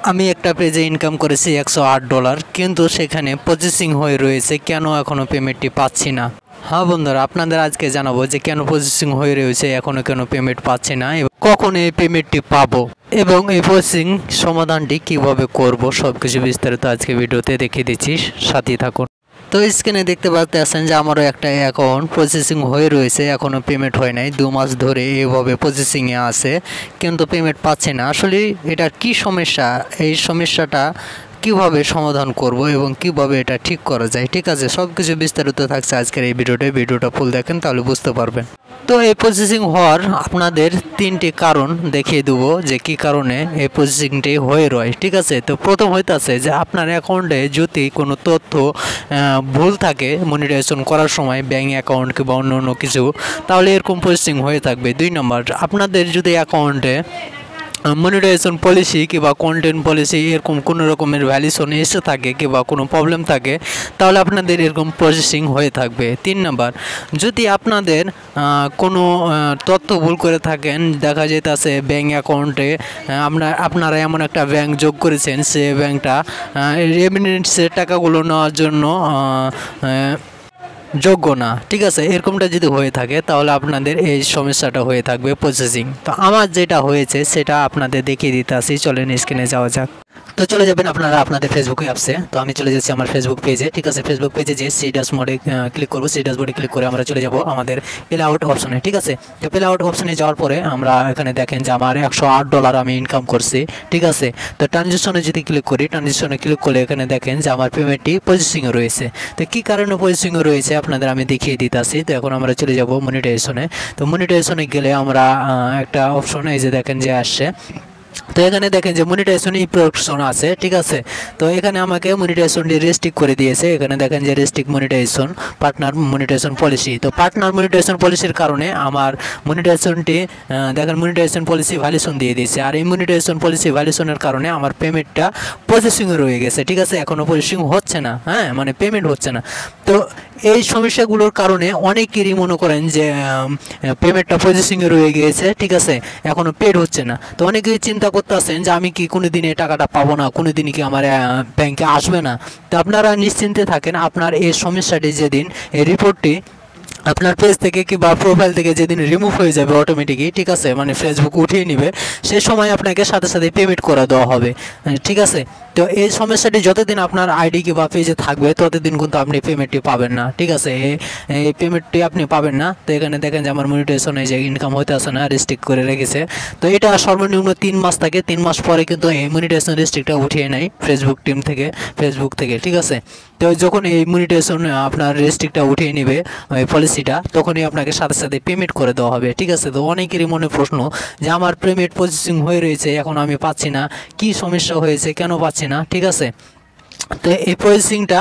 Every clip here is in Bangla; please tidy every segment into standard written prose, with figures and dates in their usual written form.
আমি একটা পেজে ইনকাম করেছি $108, কিন্তু সেখানে প্রসেসিং হয়ে রয়েছে, কেন এখনও পেমেন্টটি পাচ্ছি না। হ্যাঁ বন্ধুরা, আপনাদের আজকে জানাবো যে কেন প্রসেসিং হয়ে রয়েছে, এখনও কেন পেমেন্ট পাচ্ছি না এবং কখন এই পেমেন্টটি পাবো এবং এই প্রসেসিং সমাধানটি কিভাবে করব, সব কিছু বিস্তারিত আজকে ভিডিওতে দেখিয়ে দিচ্ছি, সাথেই থাকুন। তো স্ক্রিনে দেখতে পাচ্ছেন যে আমারও একটা অ্যাকাউন্ট প্রসেসিং হয়ে রয়েছে, এখনও পেমেন্ট হয় নাই। 2 মাস ধরে এভাবে প্রসেসিংয়ে আছে, কিন্তু পেমেন্ট পাচ্ছে না। আসলে এটা কি সমস্যা, এই সমস্যাটা কিভাবে সমাধান করব এবং কিভাবে এটা ঠিক করা যায়, ঠিক আছে, সব কিছু বিস্তারিত থাকছে আজকের এই ভিডিওটা ফুল দেখেন, তাহলে বুঝতে পারবেন। তো এই প্রসেসিং হওয়ার আপনাদের 3টি কারণ দেখিয়ে দেবো যে কি কারণে এই প্রসেসিংটি হয়ে রয়, ঠিক আছে। তো প্রথম হইতেছে যে আপনার অ্যাকাউন্টে যদি কোনো তথ্য ভুল থাকে মনিটাইজেশন করার সময়, ব্যাঙ্ক অ্যাকাউন্ট কিংবা অন্য কিছু, তাহলে এরকম প্রসেসিং হয়ে থাকবে। 2 নম্বর, আপনাদের যদি অ্যাকাউন্টে মনিটাইজেশন পলিসি কিংবা কন্টেন্ট পলিসি এরকম কোনো রকমের ভ্যালিউশন এসে থাকে কিংবা কোনো প্রবলেম থাকে, তাহলে আপনাদের এরকম প্রসেসিং হয়ে থাকবে। 3 নাম্বার, যদি আপনাদের কোনো তথ্য ভুল করে থাকেন, দেখা যেতেছে ব্যাঙ্ক অ্যাকাউন্টে আপনারা এমন একটা ব্যাঙ্ক যোগ করেছেন, সে ব্যাঙ্কটা রেমিটেন্সের টাকাগুলো নেওয়ার জন্য যোগ্য না, ঠিক আছে, এরকমটা যদি হয়ে থাকে তাহলে আপনাদের এই সমস্যাটা হয়ে থাকবে প্রসেসিং। তো আমার যেটা হয়েছে সেটা আপনাদের দেখিয়ে দিতে আসি, চলেন স্ক্রিনে যাওয়া যাক। তো চলে যাবেন আপনারা আপনাদের ফেসবুক অ্যাপসে। তো আমি চলে যাচ্ছি আমার ফেসবুক পেজে, ঠিক আছে। ফেসবুক পেজে যে সি ড্যাশবোর্ডে ক্লিক করবো, সি ড্যাশবোর্ডে ক্লিক করে আমরা চলে যাব আমাদের প্লে আউট অপশনে, ঠিক আছে। তো প্লে আউট অপশনে যাওয়ার পরে আমরা এখানে দেখেন যে আমার $108 আমি ইনকাম করছি, ঠিক আছে। তো ট্রানজেকশনে যদি ক্লিক করি, ট্রানজেকশনে ক্লিক করলে এখানে দেখেন যে আমার পেমেন্টটি প্রসেসিংয়ে রয়েছে। তো কী কারণে প্রসেসিংয়ে রয়েছে আপনাদের আমি দেখিয়ে দিতে আসি। তো এখন আমরা চলে যাব মনিটাইজেশনে। তো মনিটাইজেশনে গেলে আমরা একটা অপশন এই যে দেখেন যে আসছে। তো এখানে দেখেন যে মনিটাইজেশন অপশন আছে, ঠিক আছে। তো এখানে আমাকে মনিটাইজেশনটি রেস্ট্রিক্ট করে দিয়েছে। এখানে দেখেন যে restrict monetization partner monetization policy. তো পার্টনার মনিটাইজেশন পলিসির কারণে আমার মনিটাইজেশনটি দেখেন মনিটাইজেশন পলিসি ভ্যালিউশন দিয়ে দিয়েছে, আর এই মনিটাইজেশন পলিসি ভ্যালিউশনের কারণে আমার পেমেন্টটা প্রসেসিংয়ে রয়ে গেছে, ঠিক আছে। এখনও প্রসেসিং হচ্ছে না, হ্যাঁ, মানে পেমেন্ট হচ্ছে না। তো এই সমস্যাগুলোর কারণে অনেকেরই মনে করেন যে পেমেন্টটা প্রসেসিংয়ে রয়ে গিয়েছে, ঠিক আছে, এখনও পেড হচ্ছে না। তো অনেকেই চিন্তা করতেছেন যে আমি কি কোনো দিনে টাকাটা পাবো না, কোনো দিনই কি আমার ব্যাংকে আসবে না। তো আপনারা নিশ্চিন্তে থাকেন, আপনার এই সমস্যাটি যেদিন এই রিপোর্টটি আপনার পেজ থেকে কিংবা প্রোফাইল থেকে যেদিন রিমুভ হয়ে যাবে অটোমেটিকই, ঠিক আছে, মানে ফেসবুক উঠিয়ে নেবে, সেই সময় আপনাকে সাথে সাথে পেমেন্ট করে দেওয়া হবে, ঠিক আছে। তো এই সমস্যাটি যতদিন আপনার আইডি কিংবা পেজে থাকবে ততদিন কিন্তু আপনি পেমেন্টটি পাবেন না, ঠিক আছে, এই পেমেন্টটি আপনি পাবেন না। তো এখানে দেখেন যে আমার মনিটাইজেশনে যে ইনকাম হইতে আসে না, রেস্ট্রিক্ট করে রেখেছে। তো এটা সর্বনিম্ন 3 মাস থাকে, 3 মাস পরে কিন্তু এই মনিটাইজেশন রেস্ট্রিক্টটা উঠিয়ে নেয় ফেসবুক টিম থেকে, ফেসবুক থেকে, ঠিক আছে। তো যখন এই মনিটাইজেশন আপনার রেস্ট্রিক্টটা উঠিয়ে নেবে ওই পলিসিটা, তখনই আপনাকে সাথে সাথে পেমেন্ট করে দেওয়া হবে, ঠিক আছে। তো অনেকেরই মনে প্রশ্ন যে আমার পেমেন্ট প্রসেসিং হয়ে রয়েছে, এখন আমি পাচ্ছি না, কি সমস্যা হয়েছে, কেন পাচ্ছি না, ঠিক আছে। তো এই প্রসেসিংটা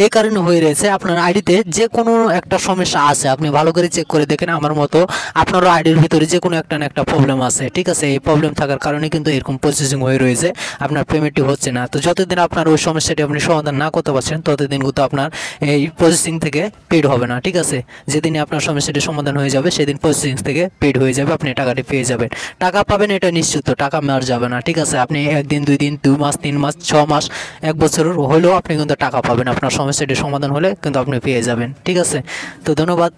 এই কারণে হয়ে রয়েছে, আপনার আইডিতে যে কোনো একটা সমস্যা আছে, আপনি ভালো করে চেক করে দেখেন, আমার মতো আপনারও আইডির ভিতরে যে কোনো একটা না একটা প্রবলেম আছে, ঠিক আছে। এই প্রবলেম থাকার কারণে কিন্তু এরকম প্রসেসিং হয়ে রয়েছে, আপনার পেমেন্টটি হচ্ছে না। তো যতদিন আপনার ওই সমস্যাটি আপনি সমাধান না করতে পারছেন, ততদিন কিন্তু আপনার এই প্রসেসিং থেকে পেড হবে না, ঠিক আছে। যেদিনই আপনার সমস্যাটি সমাধান হয়ে যাবে সেদিন প্রসেসিং থেকে পেড হয়ে যাবে, আপনি টাকাটি পেয়ে যাবেন। টাকা পাবেন এটা নিশ্চিত, টাকা মার যাবে না, ঠিক আছে। আপনি 1 দিন 2 দিন 2 মাস 3 মাস 6 মাস 1 বছর হলেও আপনি কিন্তু টাকা পাবেন, আপনার সমস্যাটি সমাধান হলে কিন্তু আপনি পেয়ে যাবেন, ঠিক আছে। তো ধন্যবাদ।